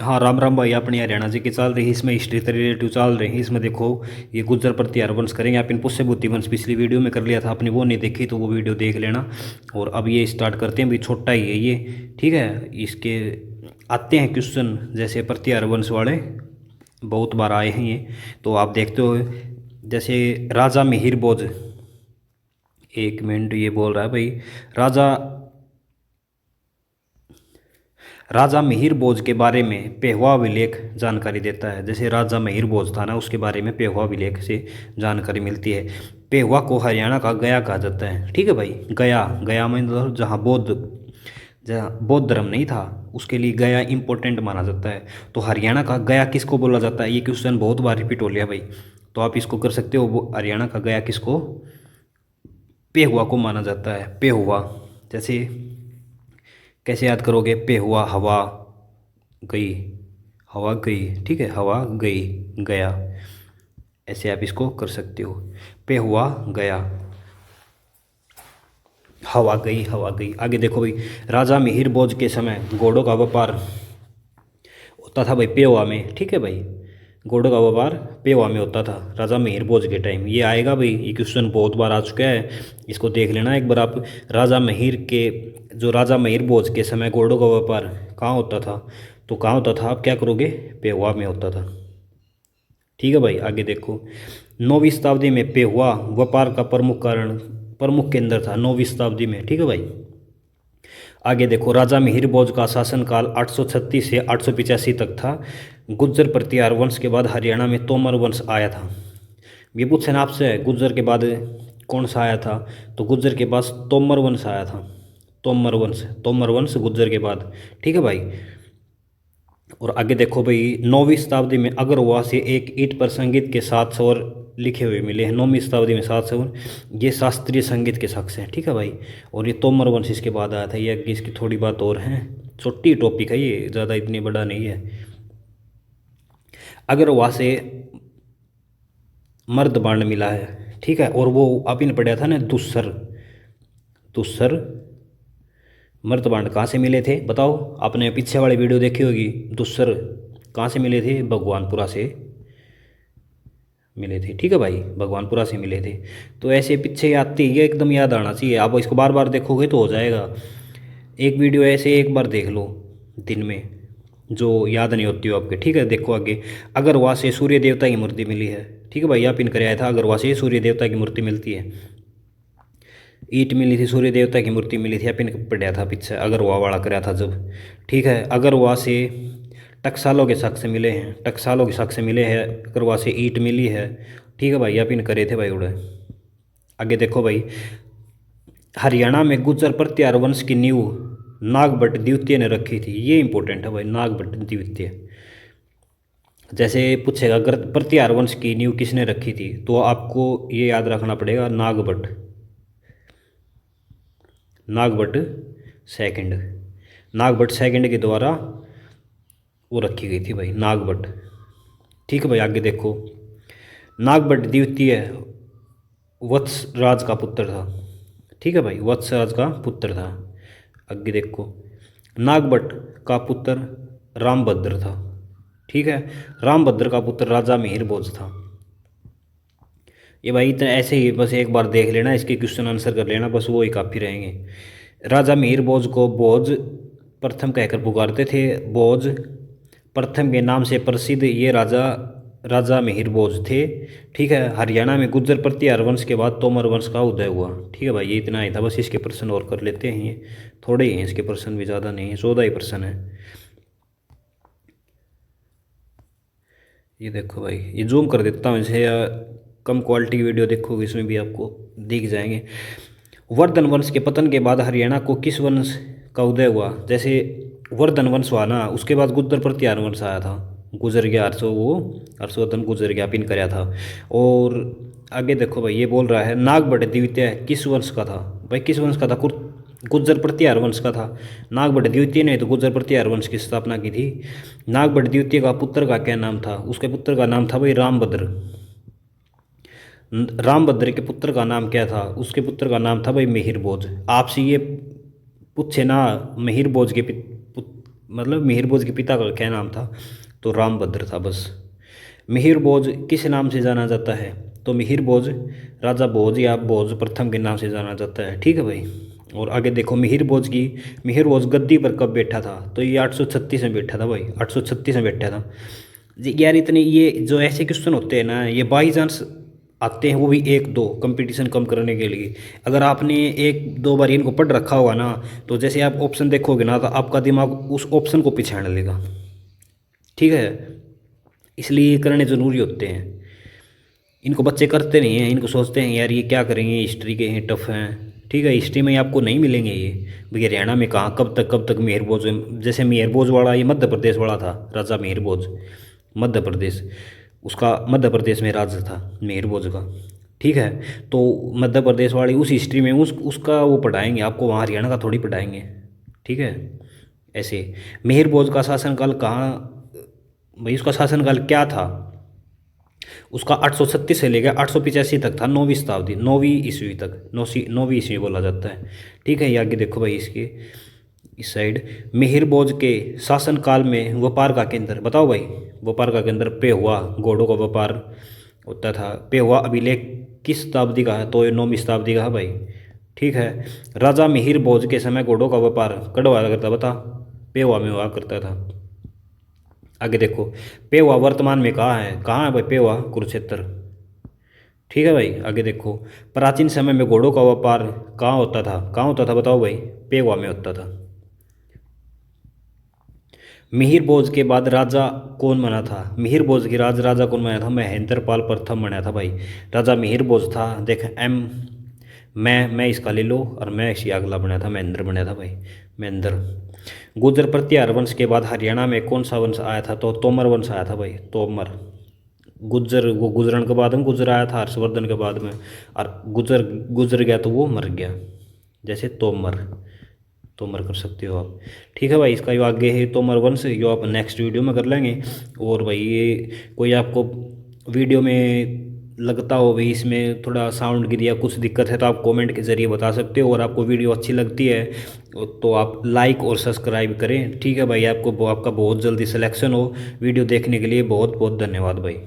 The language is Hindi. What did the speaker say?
हाँ, राम राम भाई। अपनी हरियाणा जी की चल रही है, इसमें हिस्ट्री से रिलेटिव चल रही है। इसमें देखो, ये गुज्जर प्रतिहार वंश करेंगे। आप इन पुष्य बुद्धि वंश पिछली वीडियो में कर लिया था आपने, वो नहीं देखी तो वो वीडियो देख लेना। और अब ये स्टार्ट करते हैं। भी छोटा ही है ये, ठीक है। इसके आते हैं क्वेश्चन जैसे प्रतिहार वंश वाले, बहुत बार आए हैं ये। तो आप देखते हो, जैसे राजा मिहिर भोज, एक मिनट, ये बोल रहा है भाई, राजा राजा मिहिर भोज के बारे में पेहवा विलेख जानकारी देता है। जैसे राजा मिहिर भोज था ना, उसके बारे में पेहवा विलेख से जानकारी मिलती है। पेहवा को हरियाणा का गया कहा जाता है, ठीक है भाई। गया, गया में मतलब जहाँ बौद्ध धर्म नहीं था, उसके लिए गया इंपॉर्टेंट माना जाता है। तो हरियाणा का गया किसको बोला जाता है? ये क्वेश्चन बहुत बार रिपीट हो लिया भाई, तो आप इसको कर सकते हो। वो हरियाणा का गया किसको, पेहुआ को माना जाता है। पेहुआ, जैसे कैसे याद करोगे? पेहुआ हवा गई, हवा गई, ठीक है, हवा गई, गया, ऐसे आप इसको कर सकते हो। पेहुआ गया, हवा गई, हवा गई। आगे देखो भाई, राजा मिहिर भोज के समय घोड़ों का व्यापार होता था भाई पेवा में, ठीक है भाई। घोड़ों का व्यापार पेवा में होता था राजा मिहिर भोज के टाइम। ये आएगा भाई, ये क्वेश्चन बहुत बार आ चुका है, इसको देख लेना एक बार आप। राजा मिहिर के, जो राजा मिहिर भोज के समय घोड़ों का व्यापार कहाँ होता था, तो कहाँ होता था? आप क्या करोगे? पेवा में होता था, ठीक है भाई। आगे देखो, 9वीं शताब्दी में पेहुआ व्यापार का प्रमुख केंद्र था, 9वीं शताब्दी में, ठीक है भाई। आगे देखो, राजा मिहिर भोज का शासनकाल 836 से 885 तक था। गुज्जर प्रतिहार वंश के बाद हरियाणा में तोमर वंश आया था। ये पूछे ना आपसे, गुज्जर के बाद कौन सा आया था? तो गुज्जर के पास तोमर वंश आया था। तोमर वंश, तोमर वंश गुज्जर के बाद, ठीक है भाई। और आगे देखो भाई, 9वीं शताब्दी में अग्रवा से एक ईंट पर संगीत के 7 स्वर लिखे हुए मिले हैं। 9वीं शताब्दी में 7 स्वर, ये शास्त्रीय संगीत के साक्ष्य हैं, ठीक है भाई। और ये तोमर वंश इसके बाद आया था। ये आगे इसकी थोड़ी बात और है, छोटी टॉपिक है ये, ज़्यादा इतनी बड़ा नहीं है। अग्रवा से मर्दबांड मिला है, ठीक है। और वो आपने ने पढ़ा था ना, दुस्सर, दुस्सर मर्दबांड कहाँ से मिले थे बताओ? आपने पीछे वाली वीडियो देखी होगी। दुस्सर कहाँ से मिले थे? भगवानपुरा से मिले थे, ठीक है भाई, भगवानपुरा से मिले थे। तो ऐसे पीछे आती है, एकदम याद आना चाहिए। आप इसको बार बार देखोगे तो हो जाएगा। एक वीडियो ऐसे एक बार देख लो दिन में, जो याद नहीं होती हो आपके, ठीक है। देखो आगे, अगरवा से सूर्य देवता की मूर्ति मिली है, ठीक है भाई। आप इन कर आया था, अगरवा से सूर्य देवता की मूर्ति मिलती है। ईंट मिली थी, सूर्य देवता की मूर्ति मिली थी, अपन पढ़ा था पीछे, अगरवा वाला कराया था जब, ठीक है। अगरवा से टकसालों के साक्ष्य मिले हैं, टकसालों के साक्ष्य मिले हैं। अगरवा से ईंट मिली है, ठीक है भाई। अपन करे थे भाई उड़े। आगे देखो भाई, हरियाणा में गुर्जर प्रतिहार वंश की नींव नागभट्ट द्वितीय ने रखी थी। ये इंपॉर्टेंट है भाई, नागभट्ट द्वितीय। जैसे पूछेगा अगर प्रतिहार वंश की नींव किसने रखी थी, तो आपको ये याद रखना पड़ेगा, नागभट्ट, नागभट्ट सेकंड, नागभट्ट सेकंड के द्वारा वो रखी गई थी भाई, नागभट्ट, ठीक है भाई। आगे देखो, नागभट्ट द्वितीय वत्स राज का पुत्र था, ठीक है भाई, वत्स राज का पुत्र था। आगे देखो, नागभट्ट का पुत्र रामभद्र था, ठीक है। रामभद्र का पुत्र राजा मिहिर भोज था। ये भाई इतना ऐसे ही बस एक बार देख लेना, इसके क्वेश्चन आंसर कर लेना, बस वो ही काफ़ी रहेंगे। राजा मिहिर भोज को भोज प्रथम कहकर पुकारते थे। भोज प्रथम के नाम से प्रसिद्ध ये राजा राजा मिहिर भोज थे, ठीक है। हरियाणा में गुर्जर प्रतिहार वंश के बाद तोमर वंश का उदय हुआ, ठीक है भाई। ये इतना ही था, बस इसके प्रश्न और कर लेते हैं। ये थोड़े ही हैं इसके प्रश्न, भी ज़्यादा नहीं है, 14 ही प्रश्न है। ये देखो भाई, ये जूम कर देता हूँ इसे, या कम क्वालिटी की वीडियो देखोगे इसमें भी आपको दिख जाएंगे। वर्धन वंश के पतन के बाद हरियाणा को किस वंश का उदय हुआ? जैसे वर्धन वंश हुआ ना, उसके बाद गुर्जर प्रतिहार वंश आया था, गुजर गया, हर्षवर्धन गुजर गया, पिन कराया था। और आगे देखो भाई, ये बोल रहा है नागभट्ट द्वितीय किस वंश का था? भाई किस वंश का था? गुर्जर प्रतिहार वंश का था। नागभट्ट द्वितीय ने तो गुर्जर प्रतिहार वंश की स्थापना की थी। नागभट्ट द्वितीय का पुत्र का क्या नाम था? उसके पुत्र का नाम था भाई रामभद्र। रामभद्र के पुत्र का नाम क्या था? उसके पुत्र का नाम था भाई मिहिर भोज। आपसे ये पूछे ना, मिहिर भोज के मतलब मिहिर भोज के पिता का क्या नाम था, तो रामभद्र था बस। मिहिर भोज किस नाम से जाना जाता है, तो मिहिर भोज राजा भोज या भोज प्रथम के नाम से जाना जाता है, ठीक है भाई। और आगे देखो मिहिर भोज गद्दी पर कब बैठा था, तो ये 836 में बैठा था भाई, 836 में बैठा था। यार इतने ये जो ऐसे क्वेश्चन होते हैं ना, ये बाई चांस आते हैं, वो भी एक दो कंपटीशन कम करने के लिए। अगर आपने एक दो बार इनको पढ़ रखा होगा ना, तो जैसे आप ऑप्शन देखोगे ना, तो आपका दिमाग उस ऑप्शन को पहचान लेगा, ठीक है। इसलिए ये करने ज़रूरी होते हैं। इनको बच्चे करते नहीं हैं, इनको सोचते हैं यार ये क्या करेंगे, हिस्ट्री के हैं, टफ हैं, ठीक है। हिस्ट्री में आपको नहीं मिलेंगे ये भैया। हरियाणा में कहाँ कब तक मेहर भोज, जैसे मेहर भोज वाला ये मध्य प्रदेश वाला था, राजा मेहर भोज मध्य प्रदेश, उसका मध्य प्रदेश में राज्य था मेहर भोज का, ठीक है। तो मध्य प्रदेश वाली उस हिस्ट्री में उसका वो पढ़ाएंगे आपको, वहाँ हरियाणा का थोड़ी पढ़ाएंगे, ठीक है। ऐसे मेहर भोज का शासनकाल कहाँ भाई, उसका शासनकाल क्या था, उसका 836 से लेकर 885 तक था, 9वीं शताब्दी, 9वीं ईस्वी तक, 9वीं ईस्वी बोला जाता है, ठीक है। ये आगे देखो भाई, इसके इस साइड मिहिर भोज के शासनकाल में व्यापार का केंद्र बताओ भाई, व्यापार का केंद्र पेहुआ, घोड़ों का व्यापार होता था। पेहुआ अभिलेख किस शताब्दी का है, तो ये 9वीं शताब्दी का है भाई, ठीक है। राजा मिहिर भोज के समय घोड़ों का व्यापार कब हुआ करता बता, पेहुआ में हुआ करता था। आगे देखो, पेवा वर्तमान में कहाँ है भाई, पेवा कुरुक्षेत्र, ठीक है भाई। आगे देखो, प्राचीन समय में घोड़ों का व्यापार कहाँ होता था बताओ भाई, पेवा में होता था। मिहिर भोज के बाद राजा कौन बना था, मिहिर भोज के राजा कौन बना था, महेंद्र पाल प्रथम बना था भाई। राजा मिहिर भोज था, देख एम मैं इसका ले लो, और मैं इसी अगला बना था, महेंद्र बना था भाई, महेंद्र। गुर्जर प्रत्याहार वंश के बाद हरियाणा में कौन सा वंश आया था, तो तोमर वंश आया था भाई, तोमर। गुज्जर वो गुजरन के बाद में गुजर आया था हर्षवर्धन के बाद में, और गुजर गया तो वो मर गया, जैसे तोमर, तोमर कर सकते हो आप, ठीक है भाई। इसका जो आगे है तोमर वंश, जो आप नेक्स्ट वीडियो में कर लेंगे। और भाई ये कोई आपको वीडियो में लगता हो भाई इसमें थोड़ा साउंड की या कुछ दिक्कत है, तो आप कमेंट के ज़रिए बता सकते हो। और आपको वीडियो अच्छी लगती है तो आप लाइक और सब्सक्राइब करें, ठीक है भाई। आपका बहुत जल्दी सिलेक्शन हो। वीडियो देखने के लिए बहुत बहुत धन्यवाद भाई।